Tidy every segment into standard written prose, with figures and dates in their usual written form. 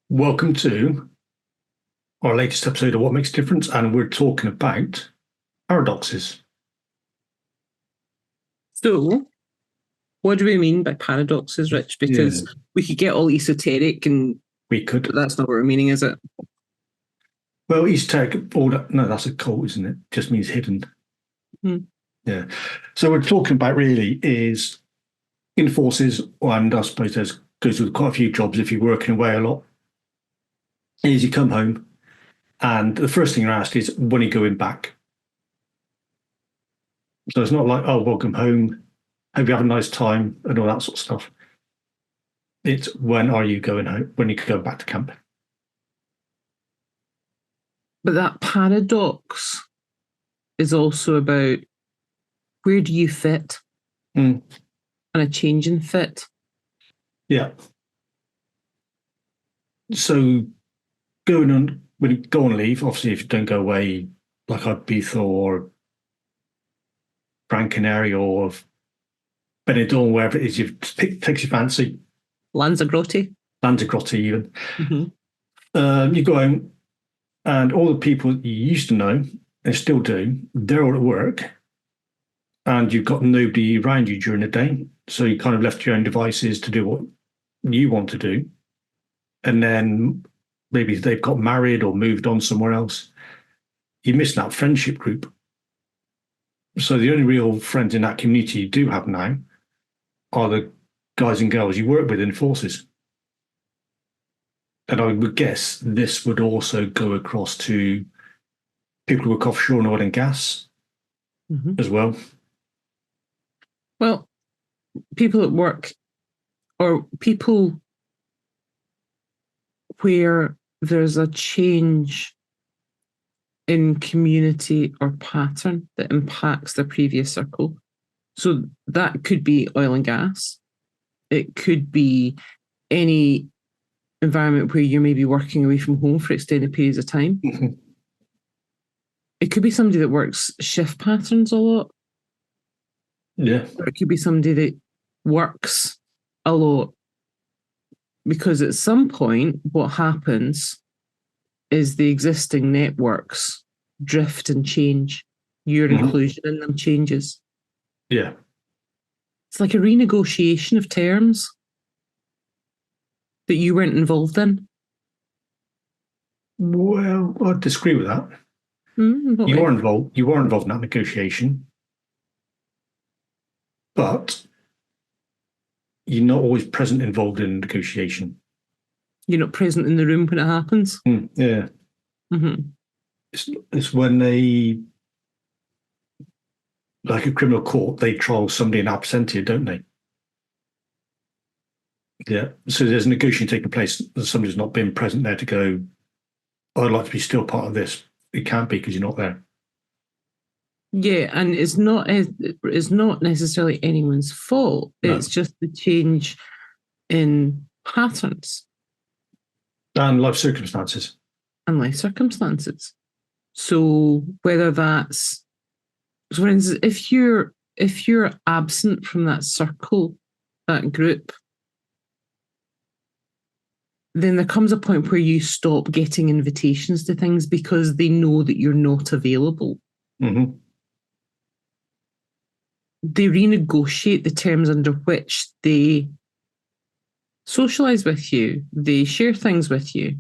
Welcome to our latest episode of What Makes a Difference, and we're talking about paradoxes. So, what do we mean by paradoxes, Rich? Because we could get all esoteric, and we could. But that's not what we're meaning, is it? Well, esoteric, no, that's a cult, isn't it? Just means hidden. Yeah. So we're talking about really is in forces, and I suppose there's goes with quite a few jobs if you're working away a lot. Is you come home, and the first thing you're asked is when are you going back? So it's not like, oh, welcome home, hope you have a nice time, and all that sort of stuff. It's when are you going home? When you could go back to camp? But that paradox is also about where do you fit and a change in fit. Yeah. So going on, when you go on leave, obviously if you don't go away like Ibiza or Gran Canaria or Benidorm, wherever it is, takes your fancy. Lanzarote even. You go home and all the people you used to know and still do, they're all at work and you've got nobody around you during the day. So you kind of left your own devices to do what you want to do. And then maybe they've got married or moved on somewhere else. You miss that friendship group. So the only real friends in that community you do have now are the guys and girls you work with in forces. And I would guess this would also go across to people who work offshore in oil and gas as well. Well, people at work or people where there's a change in community or pattern that impacts the previous circle. So that could be oil and gas. It could be any environment where you're maybe working away from home for extended periods of time. It could be somebody that works shift patterns a lot. Yeah. Or it could be somebody that works a lot. Because at some point, what happens is the existing networks drift and change. Your inclusion in them changes. Yeah. It's like a renegotiation of terms that you weren't involved in. Well, I disagree with that. You are involved. You are involved in that negotiation, but you're not always present involved in negotiation. You're not present in the room when it happens. Yeah. It's when they, like a criminal court, they trial somebody in absentia, don't they? Yeah. So there's a negotiation taking place. Somebody's not been present there to go, I'd like to be still part of this. It can't be because you're not there. Yeah, and it's not necessarily anyone's fault. No. It's just the change in patterns. And life circumstances. So whether that's, so for instance, if you're absent from that circle, that group, then there comes a point where you stop getting invitations to things because they know that you're not available. They renegotiate the terms under which they socialize with you, they share things with you.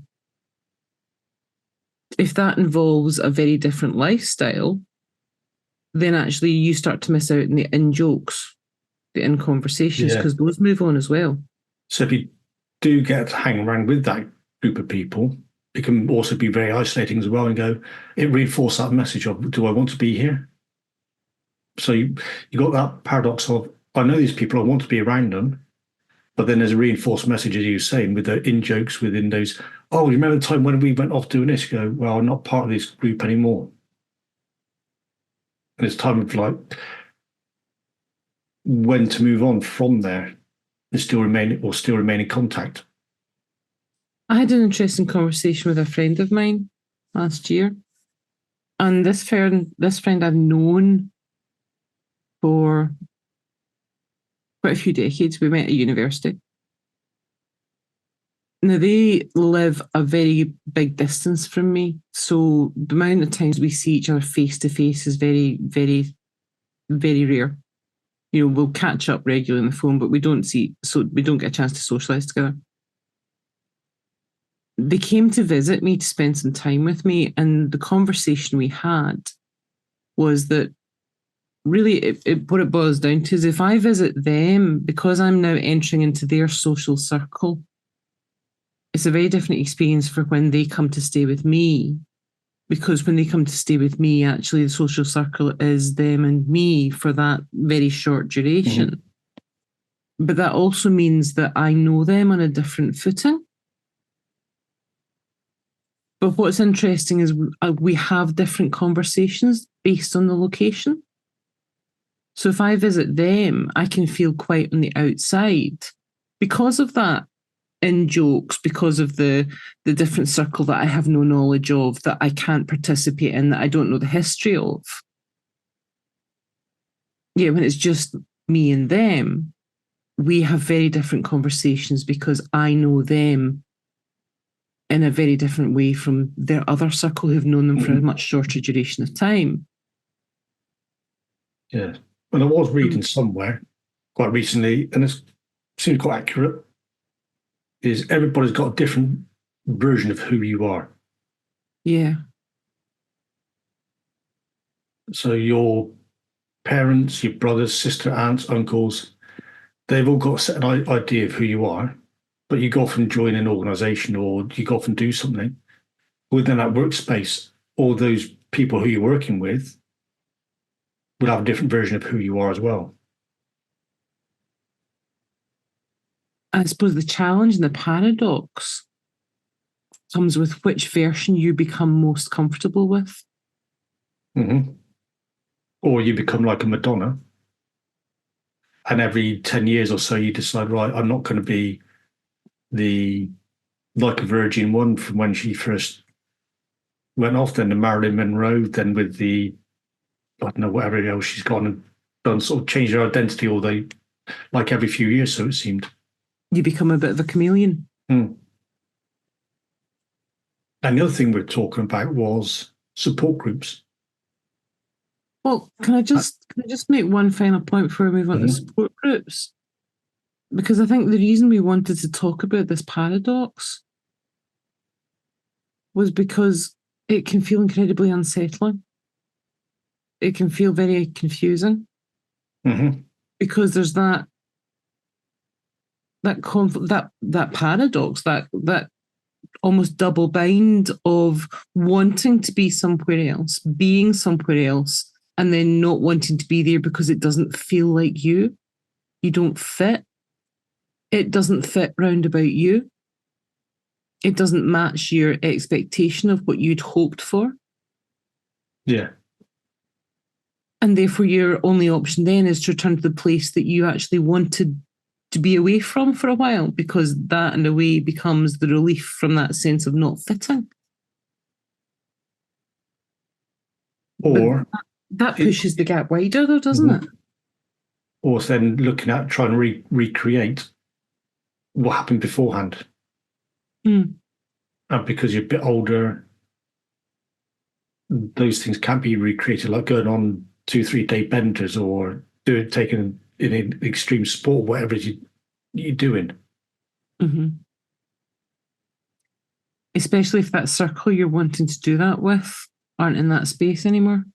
If that involves a very different lifestyle, then actually you start to miss out on the in-jokes, the in-conversations, because those move on as well. So if you do get to hang around with that group of people, it can also be very isolating as well and go, it reinforces that message of, do I want to be here? So you got that paradox of, I know these people, I want to be around them, but then there's a reinforced message, as you were saying, with the in-jokes within those, oh, you remember the time when we went off doing this? You go, well, I'm not part of this group anymore. And it's time of like, when to move on from there and still remain in contact. I had an interesting conversation with a friend of mine last year. And this friend I've known for quite a few decades. We met at university. Now, they live a very big distance from me. So the amount of times we see each other face to face is very, very, very rare. We'll catch up regularly on the phone, but we don't get a chance to socialize together. They came to visit me to spend some time with me, and the conversation we had was that really what it boils down to is if I visit them, because I'm now entering into their social circle, it's a very different experience for when they come to stay with me, because when they come to stay with me, actually the social circle is them and me for that very short duration. Mm-hmm. But that also means that I know them on a different footing. But what's interesting is we have different conversations based on the location. So if I visit them, I can feel quite on the outside because of that in jokes, because of the different circle that I have no knowledge of, that I can't participate in, that I don't know the history of. Yeah, when it's just me and them, we have very different conversations because I know them in a very different way from their other circle who've known them for a much shorter duration of time. Yeah. And I was reading somewhere quite recently, and it seems quite accurate, is everybody's got a different version of who you are. Yeah. So your parents, your brothers, sister, aunts, uncles, they've all got a set idea of who you are, but you go off and join an organisation or you go off and do something. Within that workspace, all those people who you're working with will have a different version of who you are as well. I suppose the challenge and the paradox comes with which version you become most comfortable with. Mm-hmm. Or you become like a Madonna, and every 10 years or so you decide, right, I'm not going to be like a virgin one from when she first went off, then to Marilyn Monroe, then with I don't know, whatever else she's gone and done, sort of changed her identity, or they, like every few years, so it seemed. You become a bit of a chameleon. And the other thing we're talking about was support groups. Well, can I just make one final point before we move on to support groups? Because I think the reason we wanted to talk about this paradox was because it can feel incredibly unsettling. It can feel very confusing because there's that paradox, that almost double bind of wanting to be somewhere else, being somewhere else, and then not wanting to be there because it doesn't feel like you. You don't fit. It doesn't fit round about you. It doesn't match your expectation of what you'd hoped for. Yeah. And therefore, your only option then is to return to the place that you actually wanted to be away from for a while, because that in a way becomes the relief from that sense of not fitting. Or that pushes the gap wider, though, doesn't it? Or then looking at trying to recreate what happened beforehand. And because you're a bit older, those things can't be recreated, like going on 2-3 day benders or taking in an extreme sport, whatever it is you're doing. Especially if that circle you're wanting to do that with aren't in that space anymore.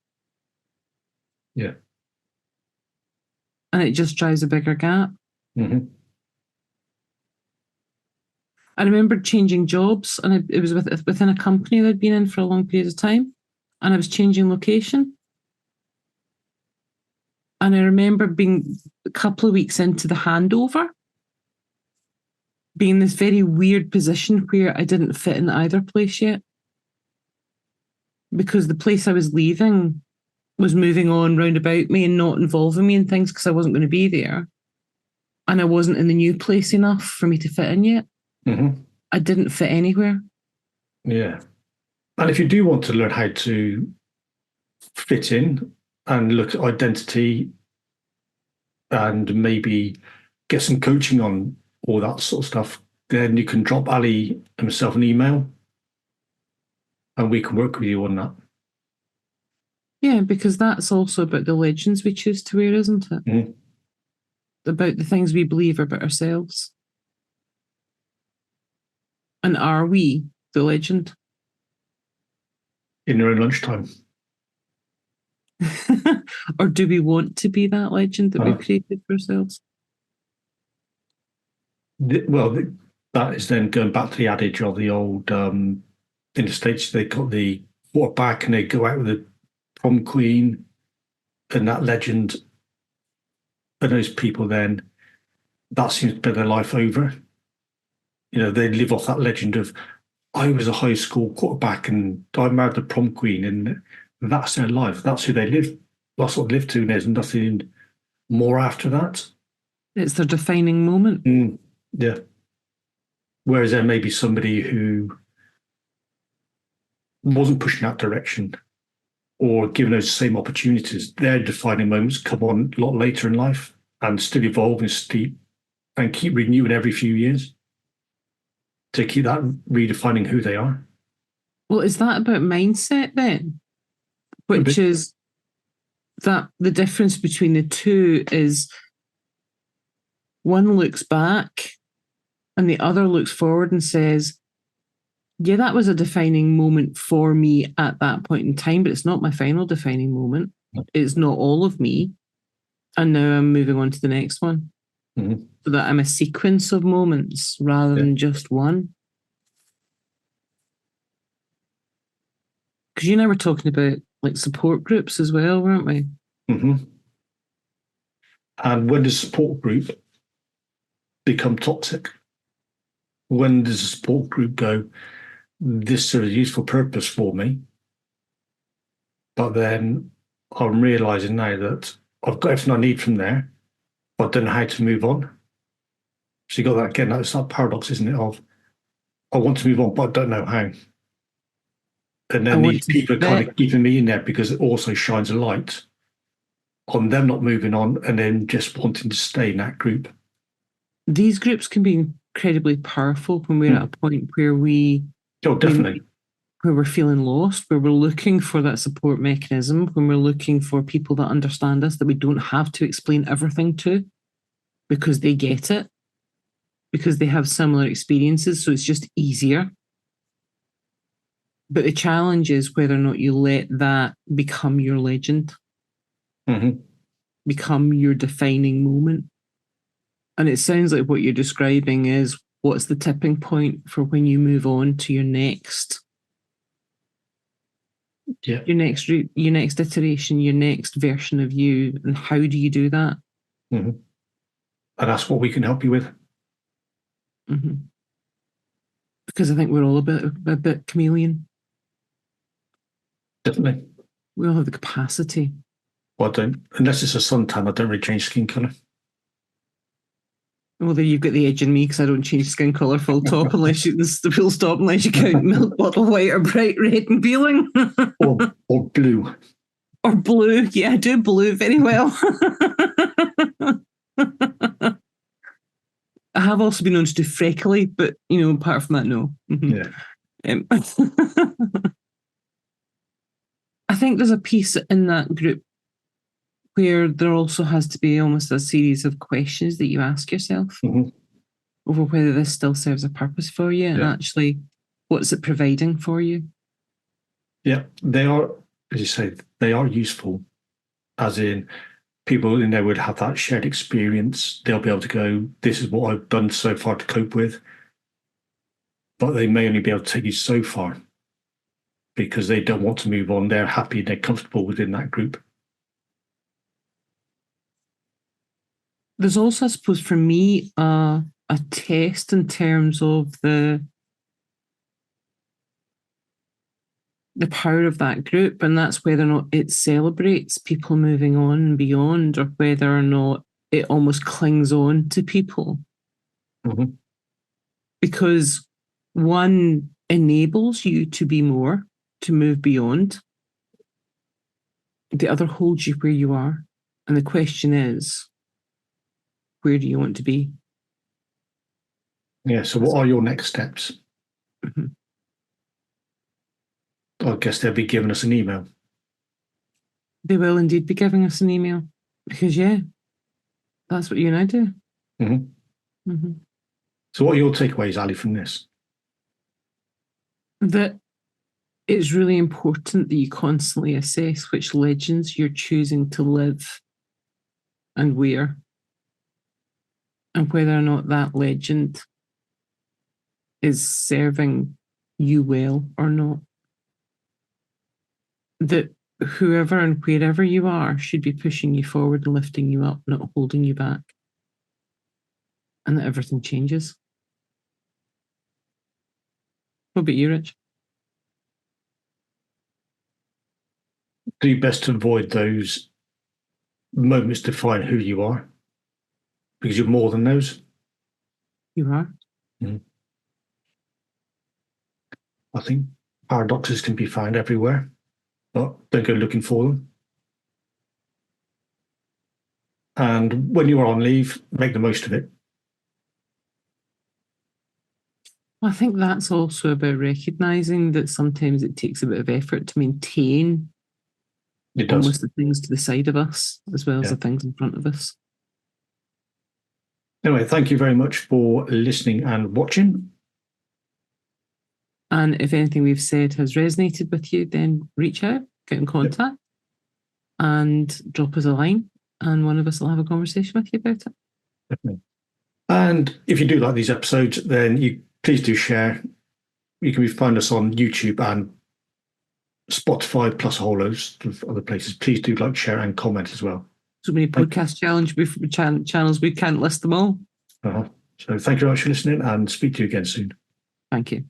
Yeah. And it just drives a bigger gap. I remember changing jobs, and it was within a company that I'd been in for a long period of time, and I was changing location. And I remember being a couple of weeks into the handover, being in this very weird position where I didn't fit in either place yet, because the place I was leaving was moving on round about me and not involving me in things because I wasn't going to be there. And I wasn't in the new place enough for me to fit in yet. I didn't fit anywhere. Yeah. And if you do want to learn how to fit in and look at identity and maybe get some coaching on all that sort of stuff, then you can drop Ali himself an email and we can work with you on that. Yeah, because that's also about the legends we choose to wear, isn't it? Mm. About the things we believe about ourselves. And are we the legend? In your own lunchtime. Or do we want to be that legend that we've created for ourselves? That is then going back to the adage of the old, in the States, they got the quarterback and they go out with the prom queen and that legend. And those people then, that seems to be their life over. They live off that legend of, I was a high school quarterback and I married the prom queen, and that's their life. That's who they live. That's what they live to, and there's nothing more after that. It's their defining moment. Yeah. Whereas there may be somebody who wasn't pushing that direction or given those same opportunities. Their defining moments come on a lot later in life and still evolve and keep renewing every few years to keep that redefining who they are. Well, is that about mindset then? Which is that the difference between the two is one looks back and the other looks forward and says, yeah, that was a defining moment for me at that point in time, but it's not my final defining moment. It's not all of me. And now I'm moving on to the next one. Mm-hmm. So that I'm a sequence of moments rather than just one. Because you and I were talking about like support groups as well, weren't we? Mm-hmm. And when does support group become toxic? When does a support group go, this serves a useful purpose for me, but then I'm realizing now that I've got everything I need from there, but I don't know how to move on. So you got that again, that's that paradox, isn't it? Of I want to move on, but I don't know how. And then these people are kind of keeping me in there because it also shines a light on them not moving on and then just wanting to stay in that group. These groups can be incredibly powerful when we're at a point where definitely. Where we're feeling lost, where we're looking for that support mechanism, when we're looking for people that understand us, that we don't have to explain everything to because they get it, because they have similar experiences, so it's just easier. But the challenge is whether or not you let that become your legend, become your defining moment. And it sounds like what you're describing is what's the tipping point for when you move on to your next your next iteration, your next version of you, and how do you do that? And that's what we can help you with. Because I think we're all a bit chameleon. Definitely. We all have the capacity. Well, I don't, unless it's a suntan, I don't really change skin colour. Well, there you've got the edge in me because I don't change skin colour full top unless the full stop unless you count milk bottle white or bright red and peeling. or blue. Or blue. Yeah, I do blue very well. I have also been known to do freckly, but apart from that, no. Yeah. I think there's a piece in that group where there also has to be almost a series of questions that you ask yourself over whether this still serves a purpose for you and actually what's it providing for you. Yeah, they are, as you say, they are useful, as in people in there would have that shared experience. They'll be able to go, this is what I've done so far to cope with. But they may only be able to take you so far because they don't want to move on. They're happy, they're comfortable within that group. There's also, I suppose, for me, a test in terms of the power of that group, and that's whether or not it celebrates people moving on and beyond, or whether or not it almost clings on to people. Because one enables you to be more, to move beyond. The other holds you where you are. And the question is, where do you want to be? Yeah. So what are your next steps? Mm-hmm. I guess they'll be giving us an email. They will indeed be giving us an email because, yeah, that's what you and I do. Mm-hmm. Mm-hmm. So what are your takeaways, Ali, from this? That it's really important that you constantly assess which legends you're choosing to live and where, and whether or not that legend is serving you well or not. That whoever and wherever you are should be pushing you forward and lifting you up, not holding you back. And that everything changes. What about you, Rich? Do your best to avoid those moments to define who you are, because you're more than those. You are. Mm. I think paradoxes can be found everywhere, but don't go looking for them. And when you're on leave, make the most of it. I think that's also about recognising that sometimes it takes a bit of effort to maintain It does. almost the things to the side of us as well as the things in front of us. Anyway, thank you very much for listening and watching. And if anything we've said has resonated with you, then reach out, get in contact, and drop us a line, and one of us will have a conversation with you about it. Definitely. And if you do like these episodes, then you please do share. You can find us on YouTube and Spotify, plus a whole loads of other places. Please do like, share, and comment as well. So many podcast channels, we can't list them all. So thank you very much for listening, and speak to you again soon. Thank you.